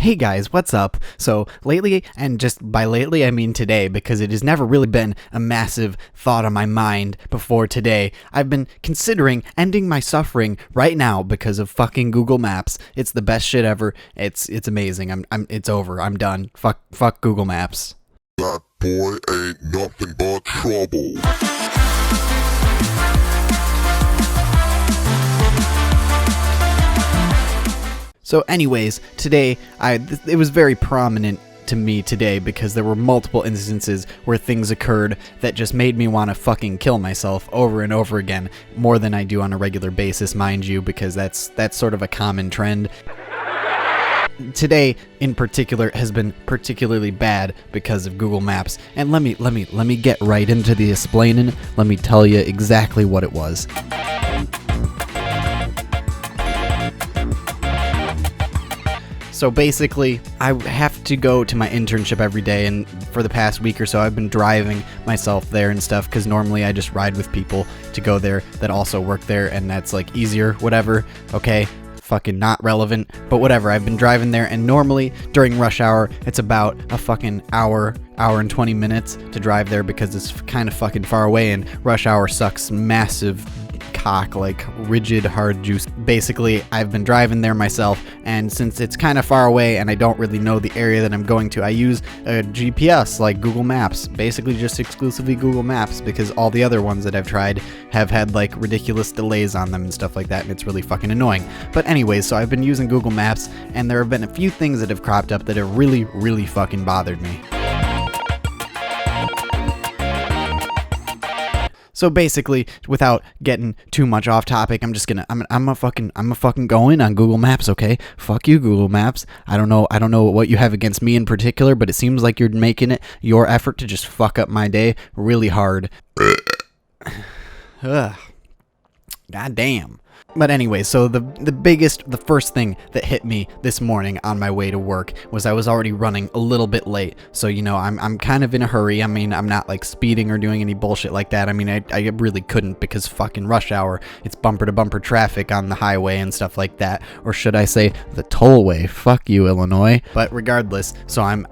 Hey guys, what's up? So lately, and just by lately I mean today, because it has never really been a massive thought on my mind before today, I've been considering ending my suffering right now because of fucking Google Maps. It's the best shit ever. It's amazing. It's over. I'm done. Fuck Google Maps. That boy ain't nothing but trouble. So anyways, today, it was very prominent to me today because there were multiple instances where things occurred that just made me want to fucking kill myself over and over again, more than I do on a regular basis, mind you, because that's sort of a common trend. Today, in particular, has been particularly bad because of Google Maps, and let me get right into the explaining. Let me tell you exactly what it was. So basically, I have to go to my internship every day, and for the past week or so, I've been driving myself there and stuff, because normally I just ride with people to go there that also work there, and that's like easier, whatever, okay? Fucking not relevant, but whatever. I've been driving there, and normally during rush hour, it's about a fucking hour and 20 minutes to drive there because it's kind of fucking far away, and rush hour sucks massive cock, like rigid hard juice. Basically, I've been driving there myself, and since it's kind of far away and I don't really know the area that I'm going to, I use a GPS like Google Maps, basically just exclusively Google Maps, because all the other ones that I've tried have had like ridiculous delays on them and stuff like that, and it's really fucking annoying. But anyways, so I've been using Google Maps, and there have been a few things that have cropped up that have really fucking bothered me. So basically, without getting too much off topic, I'm a fucking go in on Google Maps, okay? Fuck you, Google Maps. I don't know what you have against me in particular, but it seems like you're making it your effort to just fuck up my day really hard. Ugh. God damn. But anyway, so the first thing that hit me this morning on my way to work was I was already running a little bit late. So, you know, I'm kind of in a hurry. I mean, I'm not like speeding or doing any bullshit like that. I mean, I really couldn't, because fucking rush hour. It's bumper to bumper traffic on the highway and stuff like that. Or should I say the tollway? Fuck you, Illinois. But regardless, so I'm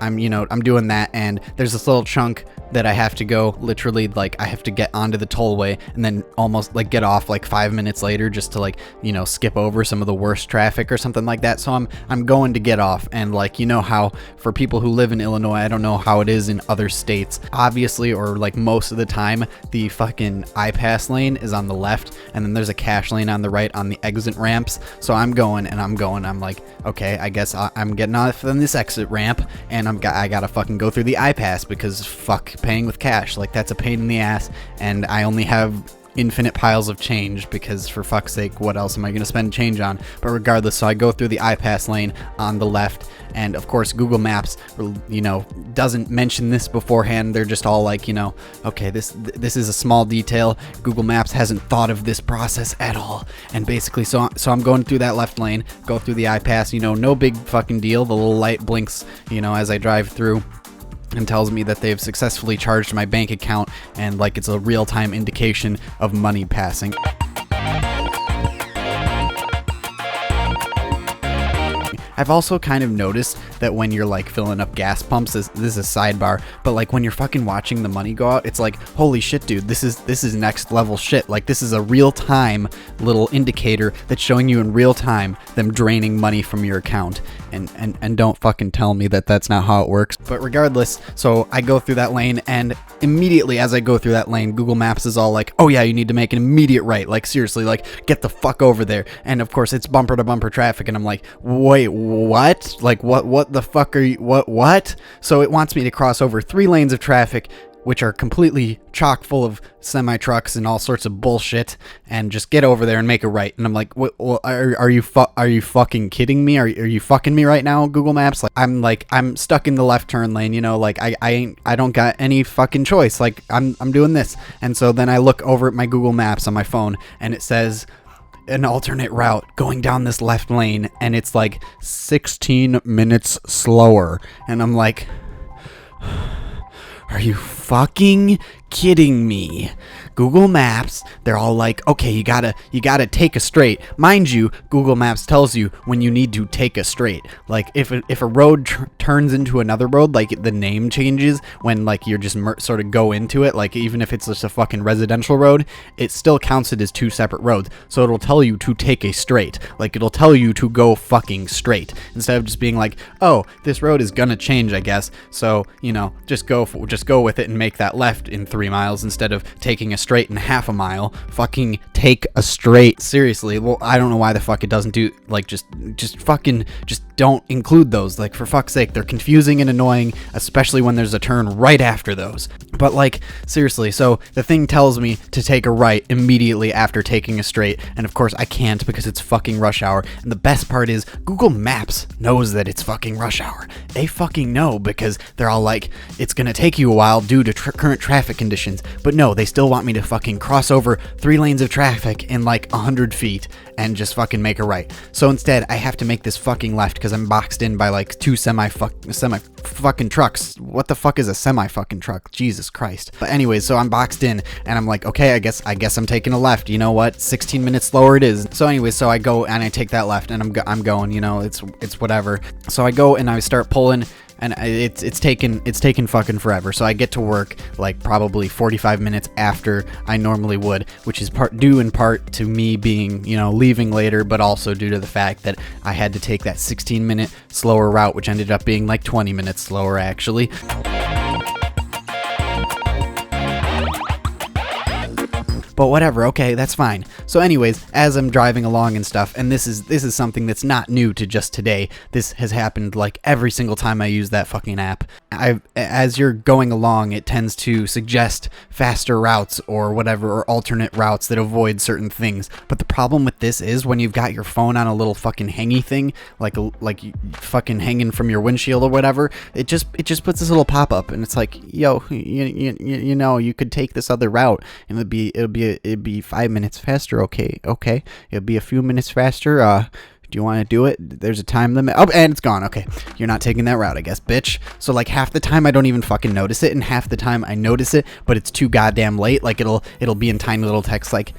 doing that, and there's this little chunk that I have to go, literally, like, I have to get onto the tollway and then almost like get off like 5 minutes later just to like, you know, skip over some of the worst traffic or something like that. So I'm going to get off, and like, you know how for people who live in Illinois, I don't know how it is in other states, obviously, or like most of the time, the fucking I-pass lane is on the left, and then there's a cash lane on the right on the exit ramps. So I'm like, okay, I guess I'm getting off on this exit ramp, and I gotta fucking go through the I-pass, because fuck paying with cash, like that's a pain in the ass, and I only have infinite piles of change, because for fuck's sake, what else am I going to spend change on? But regardless, so I go through the I-pass lane on the left, and of course Google Maps, you know, doesn't mention this beforehand. They're just all like, you know, okay, this is a small detail. Google Maps hasn't thought of this process at all. And basically, so I'm going through that left lane, go through the I-pass, you know, no big fucking deal. The little light blinks, you know, as I drive through, and tells me that they've successfully charged my bank account, and like it's a real-time indication of money passing. I've also kind of noticed that when you're like filling up gas pumps, this is a sidebar, but like when you're fucking watching the money go out, it's like, holy shit, dude, this is next level shit. Like, this is a real time little indicator that's showing you in real time them draining money from your account. And don't fucking tell me that that's not how it works. But regardless, so I go through that lane, and immediately as I go through that lane, Google Maps is all like, oh yeah, you need to make an immediate right. Like, seriously, like, get the fuck over there. And of course it's bumper to bumper traffic, and I'm like, wait, what? Like, what the fuck are you, what? So it wants me to cross over 3 lanes of traffic, which are completely chock full of semi-trucks and all sorts of bullshit, and just get over there and make a right. And I'm like, what, are you fucking kidding me? Are you fucking me right now, Google Maps? Like, I'm stuck in the left turn lane, you know, like I don't got any fucking choice. Like, I'm doing this. And so then I look over at my Google Maps on my phone, and it says an alternate route going down this left lane, and it's like 16 minutes slower. And I'm like, are you fucking kidding me? Google Maps, they're all like, okay, you gotta take a straight. Mind you, Google Maps tells you when you need to take a straight. Like if a road turns into another road, like the name changes when like you're just sort of go into it. Like even if it's just a fucking residential road, it still counts it as two separate roads. So it'll tell you to take a straight. Like it'll tell you to go fucking straight instead of just being like, oh, this road is gonna change, I guess. So just go with it and make that left in 3 miles instead of taking a straight in half a mile. Fucking take a straight. Seriously, well, I don't know why the fuck it doesn't do like just don't include those. Like for fuck's sake, they're confusing and annoying, especially when there's a turn right after those. But like seriously, so the thing tells me to take a right immediately after taking a straight, and of course I can't because it's fucking rush hour. And the best part is Google Maps knows that it's fucking rush hour. They fucking know because they're all like, it's gonna take you a while due to current traffic conditions. But no, they still want me to fucking cross over 3 lanes of traffic in like 100 feet and just fucking make a right. So instead, I have to make this fucking left because I'm boxed in by like 2 semi fucking trucks. What the fuck is a semi fucking truck? Jesus Christ. But anyways, so I'm boxed in and I'm like, okay, I guess I'm taking a left. You know what? 16 minutes slower it is. So anyways, so I go and I take that left and I'm going. It's whatever. So I go and I start pulling. And it's taken fucking forever. So I get to work like probably 45 minutes after I normally would, which is due in part to me being, leaving later, but also due to the fact that I had to take that 16-minute slower route, which ended up being like 20 minutes slower actually. But whatever, okay, that's fine. So anyways, as I'm driving along and stuff, and this is something that's not new to just today. This has happened like every single time I use that fucking app. As you're going along, it tends to suggest faster routes or whatever, or alternate routes that avoid certain things. But the problem with this is when you've got your phone on a little fucking hangy thing, like fucking hanging from your windshield or whatever, it just puts this little pop-up and it's like, yo, you could take this other route and it'd be 5 minutes faster. Okay, it'll be a few minutes faster. Do you want to do it? There's a time limit. Oh, and it's gone. Okay, you're not taking that route, I guess, bitch. So like half the time I don't even fucking notice it, and half the time I notice it, but it's too goddamn late. Like it'll be in tiny little text like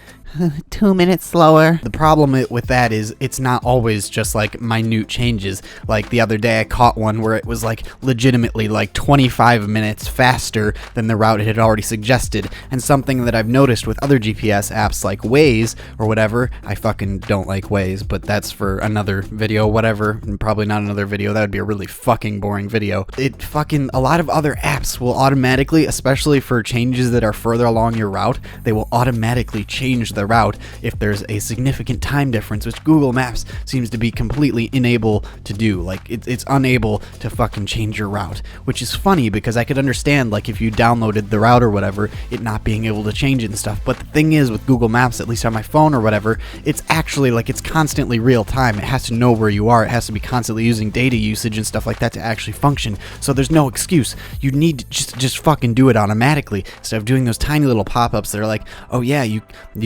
2 minutes slower. The problem with that is it's not always just like minute changes. Like the other day I caught one where it was like legitimately like 25 minutes faster than the route it had already suggested. And something that I've noticed with other GPS apps like Waze or whatever, I fucking don't like Waze, but that's for another video, whatever, and probably not another video. That would be a really fucking boring video. A lot of other apps will automatically, especially for changes that are further along your route, they will automatically change the route if there's a significant time difference, which Google Maps seems to be completely unable to do. Like it's unable to fucking change your route, which is funny because I could understand like if you downloaded the route or whatever, it not being able to change it and stuff. But the thing is with Google Maps, at least on my phone or whatever, it's actually like it's constantly real time. It has to know where you are. It has to be constantly using data usage and stuff like that to actually function. So there's no excuse. You need to just fucking do it automatically instead of doing those tiny little pop-ups that are like, oh yeah, you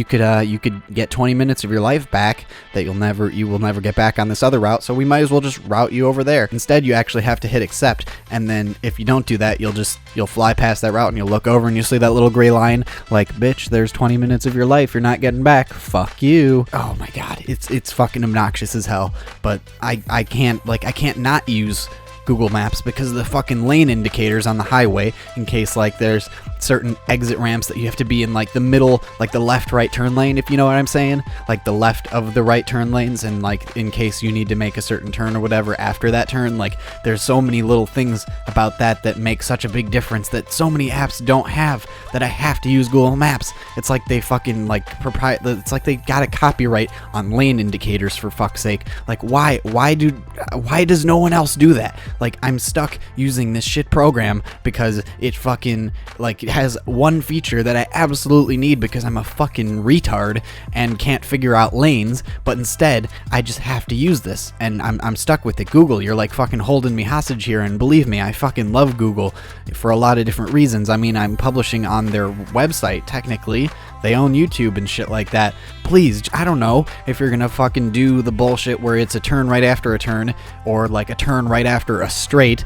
could get 20 minutes of your life back that you will never get back on this other route, so we might as well just route you over there. Instead, you actually have to hit accept, and then if you don't do that, you'll fly past that route and you'll look over and you'll see that little gray line like, bitch, there's 20 minutes of your life you're not getting back. Fuck you. Oh my god, it's fucking obnoxious as hell. But I can't not use Google Maps because of the fucking lane indicators on the highway in case like there's certain exit ramps that you have to be in like the middle, like the left right turn lane, if you know what I'm saying, like the left of the right turn lanes, and like in case you need to make a certain turn or whatever after that turn. Like there's so many little things about that make such a big difference that so many apps don't have, that I have to use Google Maps. It's like they fucking like it's like they got a copyright on lane indicators, for fuck's sake. Like why does no one else do that? Like I'm stuck using this shit program because it fucking like has one feature that I absolutely need because I'm a fucking retard and can't figure out lanes, but instead I just have to use this and I'm stuck with it. Google, you're like fucking holding me hostage here, and believe me, I fucking love Google for a lot of different reasons. I mean, I'm publishing on their website, technically. They own YouTube and shit like that. Please, I don't know if you're gonna fucking do the bullshit where it's a turn right after a turn, or like a turn right after a straight.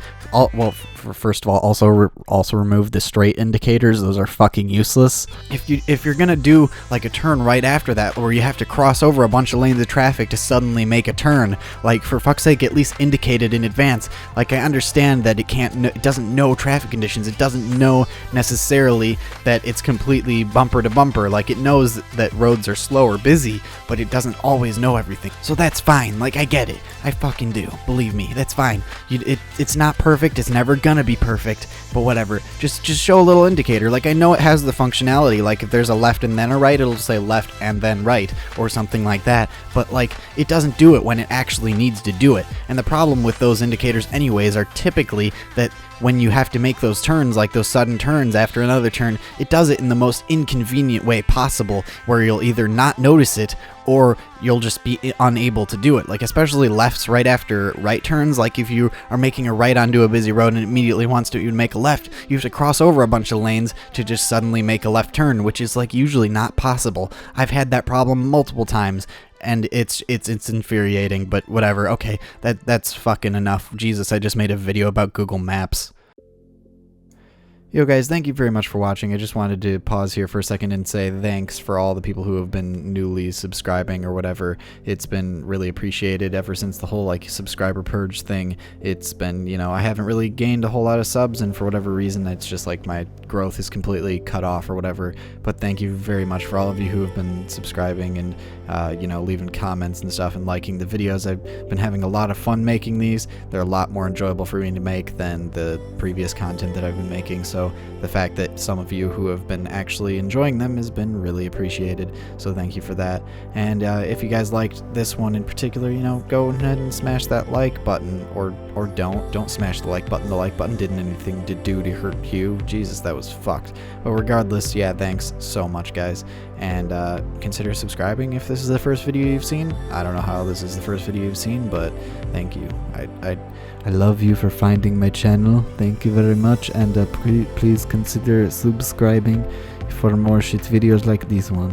First of all, also remove the straight indicator indicators, those are fucking useless. If you're gonna do like a turn right after that, where you have to cross over a bunch of lanes of traffic to suddenly make a turn, like for fuck's sake, at least indicate it in advance. Like I understand that it doesn't know traffic conditions. It doesn't know necessarily that it's completely bumper to bumper. Like it knows that roads are slow or busy, but it doesn't always know everything. So that's fine. Like I get it. I fucking do. Believe me, that's fine. It's not perfect. It's never gonna be perfect. But whatever. Just show a little indicator. Like I know it has the functionality. Like if there's a left and then a right, it'll say left and then right or something like that. But like it doesn't do it when it actually needs to do it. And the problem with those indicators anyways are typically that when you have to make those turns, like those sudden turns after another turn, it does it in the most inconvenient way possible, where you'll either not notice it or you'll just be unable to do it. Like especially lefts right after right turns. Like if you are making a right onto a busy road and it immediately wants to make a left, you have to cross over a bunch of lanes to just suddenly make a left turn, which is like usually not possible. I've had that problem multiple times. And it's infuriating, but whatever. Okay, that's fucking enough. Jesus, I just made a video about Google Maps. Yo guys, thank you very much for watching. I just wanted to pause here for a second and say thanks for all the people who have been newly subscribing or whatever. It's been really appreciated ever since the whole like subscriber purge thing. It's been, you know, I haven't really gained a whole lot of subs, and for whatever reason it's just like my growth is completely cut off or whatever. But thank you very much for all of you who have been subscribing and you know, leaving comments and stuff and liking the videos. I've been having a lot of fun making these. They're a lot more enjoyable for me to make than the previous content that I've been making, so the fact that some of you who have been actually enjoying them has been really appreciated, so thank you for that. And if you guys liked this one in particular, you know, go ahead and smash that like button, or don't smash the like button. The like button didn't anything to do to hurt you. Jesus, that was fucked. But regardless, yeah, thanks so much guys, and consider subscribing if this is the first video you've seen. I don't know how this is the first video you've seen, but thank you. I love you for finding my channel. Thank you very much, and please consider subscribing for more shit videos like this one.